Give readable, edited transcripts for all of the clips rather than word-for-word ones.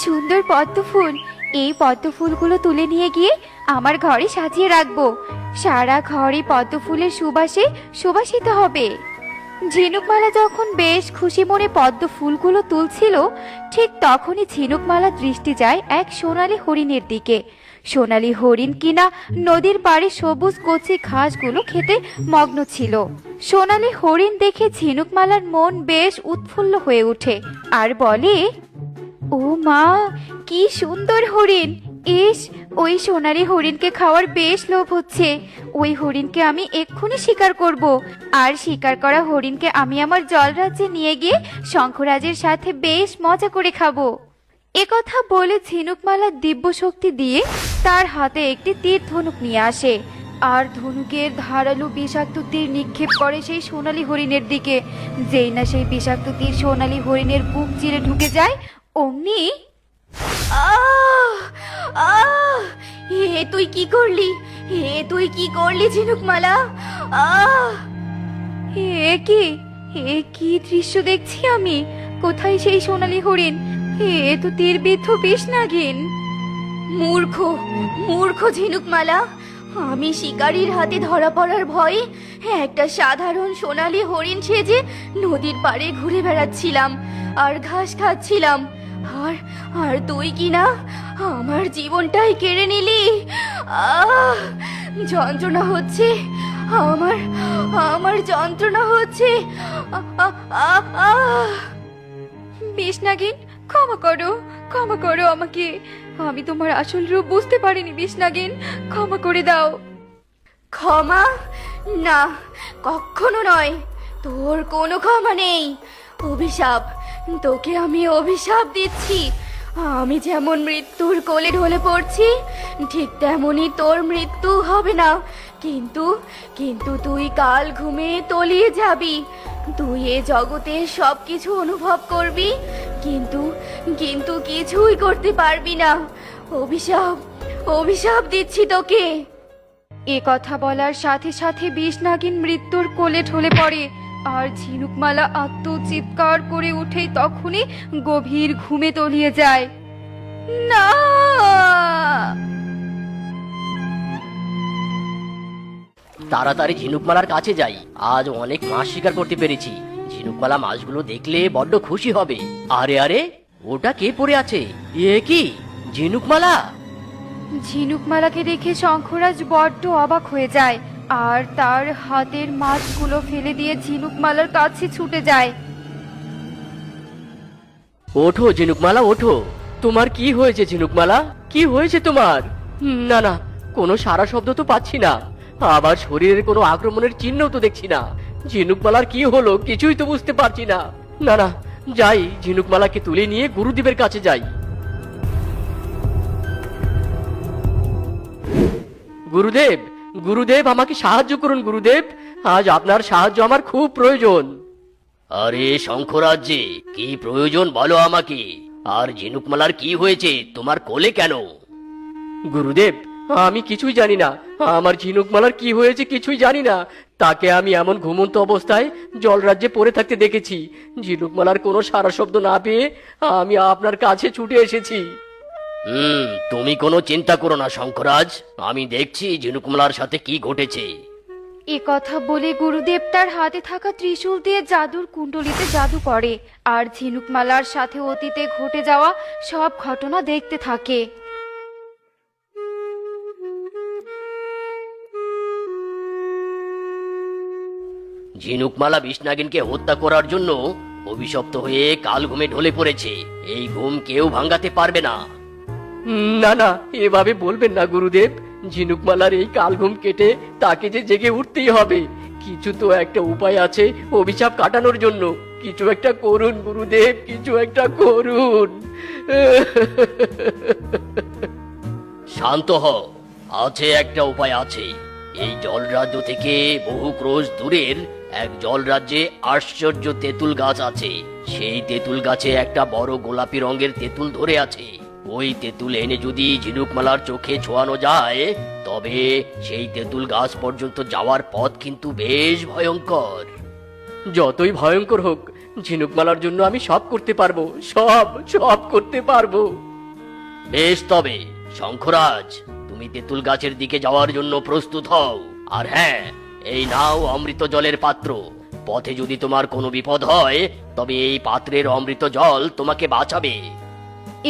সুন্দর পদ্ম ফুল। এই পদ্ম ফুলগুলো তুলে নিয়ে গিয়ে আমার ঘরে সাজিয়ে রাখবো। সারা ঘরে পদ্ম ফুলের সুবাসে সুবাসিত হবে। ঝিনুকমালা যখন বেশ খুশি মনে পদ্ম ফুলগুলো তুলছিল, ঠিক তখনই ঝিনুকমালার দৃষ্টি যায় এক সোনালী হরিণের দিকে। সোনালী হরিণ কিনা নদীর পাড়ে সবুজ কচি ঘাসগুলো খেতে মগ্ন ছিল। সোনালী হরিণ দেখে ঝিনুকমালার মন বেশ উৎফুল্ল হয়ে ওঠে আর বলে, ও মা, কি সুন্দর হরিণ! ইস, ওই সোনালী হরিণকে খাওয়ার বেশ লোভ হচ্ছে। ওই হরিণকে আমি এক্ষুনি শিকার করব, আর শিকার করা হরিণকে আমি আমার জলরাজ্যে নিয়ে গিয়ে শঙ্খরাজের সাথে বেশ মজা করে খাবো। একথা বলে ঝিনুকমালা দিব্য শক্তি দিয়ে তার হাতে একটি তীর ধনুক নিয়ে আসে, আর ধনুকের ধারালো বিষাক্ত তীর নিক্ষেপ করে সেই সোনালী হরিণের দিকে। যেই না সেই বিষাক্ত তীর সোনালী হরিণের বুক চিরে ঢুকে যায়, অমনি আহ আহ তুই কি করলি? তুই কি করলি ঝিনুকমালা? আহ এ কি দৃশ্য দেখছি আমি! কোথায় সেই সোনালী হরিণ? তো তীরবিদ্ধ বিষ নাগিন। মূর্খ মূর্খ ঝিনুকমালা! আমি শিকারীর হাতে ধরা পড়ার ভয়ে একটা সাধারণ সোনালী হরিণ সেজে নদীর পাড়ে ঘুরে বেড়াচ্ছিলাম আর ঘাস খাচ্ছিলাম, আর আর তুই কি না আমার জীবনটাই কেড়ে নিলি! আহ যন্ত্রণা হচ্ছে, আমার আমার যন্ত্রণা হচ্ছে। বিষ নাগিন, ক্ষমা করো আমাকে। আমি তোমার আসল রূপ বুঝতে পারিনি বিষ নাগিন, ক্ষমা করে দাও। ক্ষমা? না, কখনো নয়। তোর কোনো ক্ষমা নেই। অভিশাপ, তোকে আমি অভিশাপ দিচ্ছি। আমি যেমন মৃত্যুর কোলে ঢলে পড়ছি, ঠিক তেমনই তোর মৃত্যু হবে না। কিন্তু কিন্তু তুই কাল ঘুমে তলিয়ে যাবি। তুই এ জগতে সবকিছু অনুভব করবি, কিন্তু কিন্তু কিছুই করতে পারবি না। অভিশাপ, অভিশাপ দিচ্ছি তোকে। এ কথা বলার সাথে সাথে বিষ নাগিন মৃত্যুর কোলে ঢলে পড়ে, আর ঝিনুকমালা আত্মচিৎকার করে উঠেই তখনই গভীর ঘুমে তলিয়ে যায়। না! তাড়াতাড়ি ঝিনুকমালার কাছে যাই, আজ অনেক মাছ শিকার করতে পেরেছি। ঝিনুকমালা মাছগুলো দেখলে বড্ড খুশি হবে। আরে আরে, ওটা কে পড়ে আছে? এ কি ঝিনুকমালা? ঝিনুকমালাকে দেখে শঙ্খরাজ বড্ড অবাক হয়ে যায়, আর তার হাতের মাছগুলো ফেলে দিয়ে ঝিনুকমালার কাছে ছুটে যায়। ওঠো ঝিনুকমালা, ওঠো। তোমার কি হয়েছে ঝিনুকমালা? কি হয়েছে তোমার? না না, কোনো সারা শব্দ তো পাচ্ছি না, আবার শরীরের কোনো আক্রমণের চিহ্ন তো দেখছি না। ঝিনুকমালার কি হলো কিছুই তো বুঝতে পারছি না। না না, যাই, ঝিনুকমালাকে তুলে নিয়ে গুরুদেবের কাছে যাই। গুরুদেব, গুরুদেব, আমাকে সাহায্য করুন গুরুদেব, আজ আপনার সাহায্য আমার খুব প্রয়োজন। আরে শঙ্খরাজ্যে কি প্রয়োজন বলো আমাকে? আর ঝিনুকমালার কি হয়েছে তোমার কোলে কেন? গুরুদেব, আমি কিছুই জানি না। আমার ঝিনুকমালার কি হয়েছে কিছুই জানি না। তাকে আমি এমন ঘুমন্ত অবস্থায় জলরাজ্যে পড়ে থাকতে দেখেছি। ঝিনুকমালার কোনো সারা শব্দ না পেয়ে আমি আপনার কাছে ছুটে এসেছি। তুমি কোনো চিন্তা করো না শঙ্করাজ, আমি দেখছি ঝিনুকমালার সাথে কি ঘটেছে। এ কথা বলে গুরুদেব তার হাতে থাকা ত্রিশূল দিয়ে জাদুর কুণ্ডলিতে জাদু করে, আর ঝিনুকমালার সাথে অতীতে ঘটে যাওয়া সব ঘটনা দেখতে থাকে। ঝিনুকমালা বিষনাগিনকে হত্যা করার জন্য অভিশপ্ত হয়ে কাল ঘুমে ঢলে পড়েছে। এই ঘুম কেউ ভাঙাতে পারবে না। না না, এভাবে বলবেন না গুরুদেব। ঝিনুকমালার এই কাল ঘুম কেটে তাকে যে জেগে উঠতেই হবে। কিছু তো একটা উপায় আছে অভিশাপ কাটানোর জন্য। কিছু একটা করুন গুরুদেব, কিছু একটা করুন। শান্ত হও, আছে একটা উপায় আছে। এই জলরাজ্য থেকে বহু ক্রোশ দূরের এক জলরাজ্যে আশ্চর্য তেঁতুল গাছ আছে। সেই তেঁতুল গাছে একটা বড় গোলাপি রঙের তেঁতুল ধরে আছে। ওই তেঁতুল এনে যদি ঝিনুকমালার চোখে ছোঁয়ানো যায়, তবে সেই তেঁতুল গাছ পর্যন্ত যাওয়ার পথ কিন্তু বেশ ভয়ঙ্কর। যতই ভয়ঙ্কর হোক, ঝিনুকমালার জন্য আমি সব করতে পারবো, সব সব করতে পারবো। বেশ, তবে শঙ্খরাজ, তুমি তেঁতুল গাছের দিকে যাওয়ার জন্য প্রস্তুত হও। আর হ্যাঁ, এই নাও অমৃত জলের পাত্র। পথে যদি তোমার কোনো বিপদ হয়, তবে এই পাত্রের অমৃত জল তোমাকে বাঁচাবে।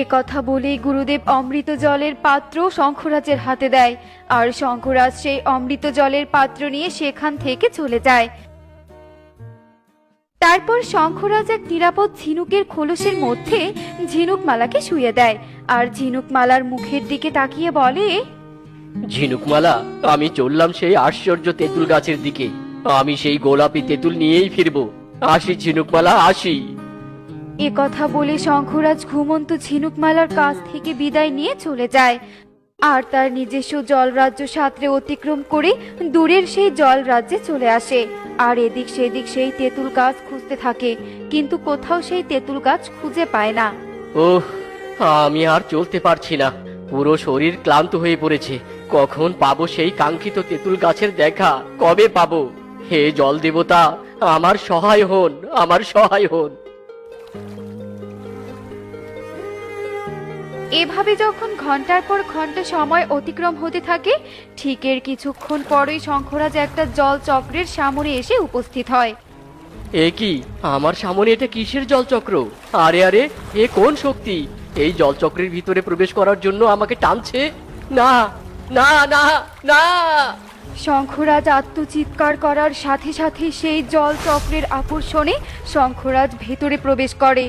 এ কথা বলেই গুরুদেব অমৃত জলের পাত্র শঙ্খরাজের হাতে দেয়, আর শঙ্খরাজ সেই অমৃত জলের পাত্র নিয়ে সেখান থেকে চলে যায়। তারপর শঙ্খরাজ এক নিরাপদ ঝিনুকের খোলসের মধ্যে ঝিনুকমালাকে শুইয়ে দেয়, আর ঝিনুকমালার মুখের দিকে তাকিয়ে বলে, ঝিনুকমালা, আমি চললাম সেই আশ্চর্য তেঁতুল গাছের দিকে। আমি সেই গোলাপি তেঁতুল নিয়েই ফিরবো। আসি ঝিনুকমালা, আসি। এ কথা বলে শঙ্খরাজ ঘুমন্ত ঝিনুকমালার কাছ থেকে বিদায় নিয়ে চলে যায়, আর তার নিজস্ব জলরাজ্য সাঁতরে অতিক্রম করে দূরের সেই জল রাজ্যে চলে আসে। আর এদিক সেদিক সেই তেঁতুল গাছ খুঁজতে থাকে, কিন্তু কোথাও সেই তেঁতুল গাছ খুঁজে পায় না। ওহ, আমি আর চলতে পারছি না। পুরো শরীর ক্লান্ত হয়ে পড়েছে। কখন পাবো সেই কাঙ্ক্ষিত তেঁতুল গাছের দেখা? কবে পাবো? হে জল দেবতা, আমার সহায় হন, আমার সহায় হন। এভাবে যখন ঘন্টার পর ঘন্টা সময় অতিক্রম হতে থাকে, ঠিক এর কিছুক্ষণ পরেই শঙ্খরাজ একটা জল চক্রের সামনে এসে উপস্থিত হয়। এ কি, আমার সামনে এটা কিসের জলচক্র? আরে আরে, এ কোন শক্তি এই জলচক্রের ভিতরে প্রবেশ করার জন্য আমাকে টানছে? না না না না! শঙ্খরাজ আত্মচিৎকার করার সাথে সাথে সেই জল চক্রের আকর্ষণে শঙ্খরাজ ভেতরে প্রবেশ করে।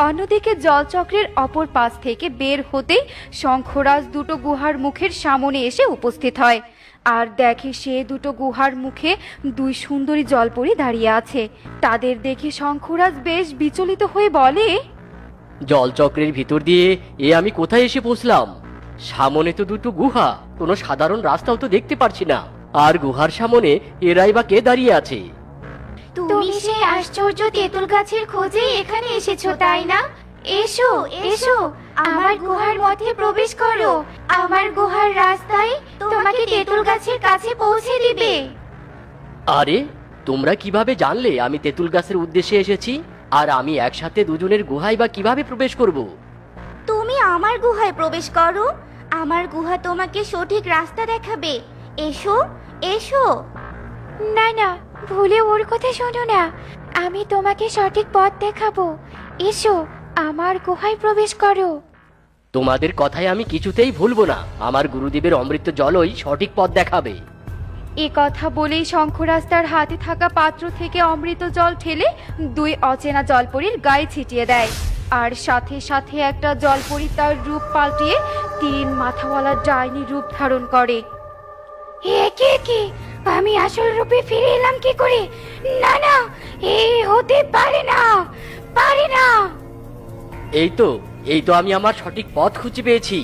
অন্যদিকে জলচক্রের অপর পাশ থেকে বের হতেই শঙ্খরাজ দুটো গুহার মুখের সামনে এসে উপস্থিত হয়, আর দেখে সে দুটো গুহার মুখে দুই সুন্দরী জলপরী দাঁড়িয়ে আছে। তাদের দেখে শঙ্খরাজ বেশ বিচলিত হয়ে বলে, জলচক্রের ভিতর দিয়ে এ আমি কোথায় এসে পৌঁছলাম? সামনে তো দুটো গুহা, কোনো সাধারণ রাস্তাও তো দেখতে পারছি না। আর গুহার সামনে এরাই বা কে দাঁড়িয়ে আছে? তুমি সেই আশ্চর্য তেঁতুল গাছের খোঁজে এখানে এসেছো, তাই না? এসো এসো, আমার গুহার মধ্যে প্রবেশ করো। আমার গুহার রাস্তায় তোমাকে তেঁতুল গাছের কাছে পৌঁছে দিবে। আরে, তোমরা কিভাবে জানলে আমি তেঁতুল গাছের উদ্দেশ্যে এসেছি? আর আমি একসাথে দুজনের গুহায় বা কিভাবে প্রবেশ করব? তুমি আমার গুহায় প্রবেশ করো, আমার গুহা তোমাকে সঠিক রাস্তা দেখাবে। এসো এসো। না না, ভুলে ওর কথা শোনো না, আমি তোমাকে সঠিক পথ দেখাবো। এসো, আমার গুহায় প্রবেশ করো। তোমাদের কথায় আমি কিছুতেই ভুলবো না। আমার গুরুদেবের অমৃত জলই সঠিক পথ দেখাবে। এ কথা বলেই শঙ্খরাজ তার হাতে থাকা পাত্র থেকে অমৃত জল ঠেলে দুই অচেনা জলপরীর গায়ে ছিটিয়ে দেয়, আর সাথে সাথে একটা জলপরী তার রূপ পাল্টিয়ে তিন মাথাওয়ালা ডাইনি রূপ ধারণ করে। কি আমি আসল রূপে ফিরে এলাম কি করে? না না, এই হতে পারে না, পারে না। এই তো আমি আমার সঠিক পথ খুঁজে পেয়েছি।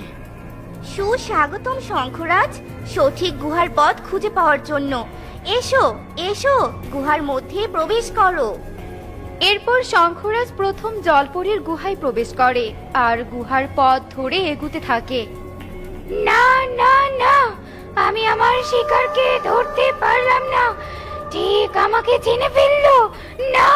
সুস্বাগতম শঙ্খরাজ, সঠিক গুহার পথ খুঁজে পাওয়ার জন্য। এসো এসো, গুহার মধ্যে প্রবেশ করো। এরপর শঙ্খরাজ প্রথম জলপরীর গুহায় প্রবেশ করে, আর গুহার পথ ধরে এগুতে থাকে। না না না, আমি আমার শিকারকে ধরতে পারলাম না, ঠিক আমাকে চিনে ফেললো। না!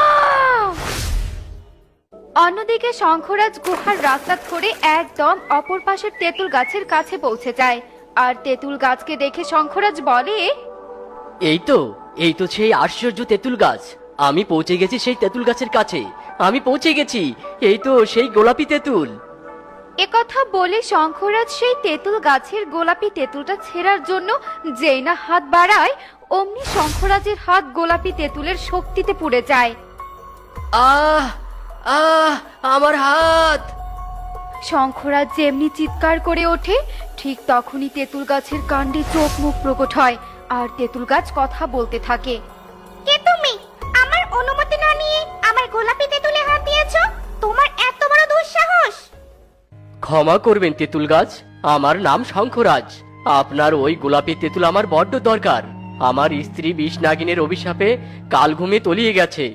অন্যদিকে শঙ্খরাজ গুহার রাস্তা ধরে একদম অপর পাশের তেঁতুল গাছের কাছে পৌঁছে যায়, আর তেঁতুল গাছকে দেখে শঙ্খরাজ বলে, এই তো সেই আশ্চর্য তেঁতুল গাছ। আমি পৌঁছে গেছি সেই তেঁতুল গাছের কাছে। আমি পৌঁছে গেছি। এই তো সেই গোলাপি তেঁতুল। একথা বলে শঙ্খরাজ সেই তেঁতুল গাছের গোলাপি তেঁতুলটা ছেঁড়ার জন্য যেই না হাত বাড়ায়, অমনি শঙ্খরাজের হাত গোলাপি তেঁতুলের শক্তিতে পুড়ে যায়। আহ আহ, আমার হাত! শঙ্খরাজ যেমনি চিৎকার করে ওঠে, ঠিক তখনই তেঁতুল গাছের কাণ্ডে চোখ মুখ প্রকট হয়, আর তেঁতুল গাছ কথা বলতে থাকে। কে তুমি? আমার অনুমতি না নিয়ে আমার গোলাপি তেঁতুলে হাত দিয়েছো? তোমার এত বড় দুঃসাহস! ক্ষমা করবেন তেঁতুল গাছ, আমার নাম শঙ্খরাজ। আপনার ওই গোলাপি তেঁতুল আমার বড্ড দরকার। আমার স্ত্রী বিষ নাগিনের অভিশাপে কাল ঘুমে তলিয়ে গেছে।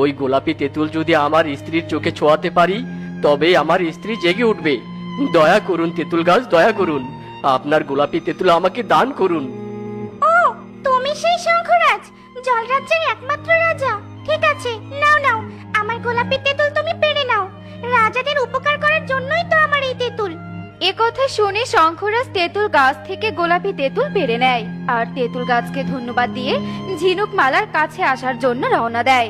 ওই গোলাপি তেঁতুল যদি আমার স্ত্রীর চোখে ছোঁয়াতে পারি, তবে আমার স্ত্রী জেগে উঠবে। দয়া করুন তেঁতুল গাছ, দয়া করুন। আপনার গোলাপি তেঁতুল আমাকে দান করুন। ও, তুমি সেই শঙ্খরাজ, জলরাজ্যের একমাত্র রাজা। ঠিক আছে, নাও নাও, আমার গোলাপি তেঁতুল তুমি পেড়ে নাও। রাজাদের উপকার করার জন্যই তো আমার এই তেঁতুল। একথা কথা শুনে শঙ্খরাজ তেঁতুল গাছ থেকে গোলাপি তেঁতুল পেড়ে নেয় আর তেঁতুল গাছকে ধন্যবাদ দিয়ে ঝিনুক মালার কাছে আসার জন্য রওনা দেয়।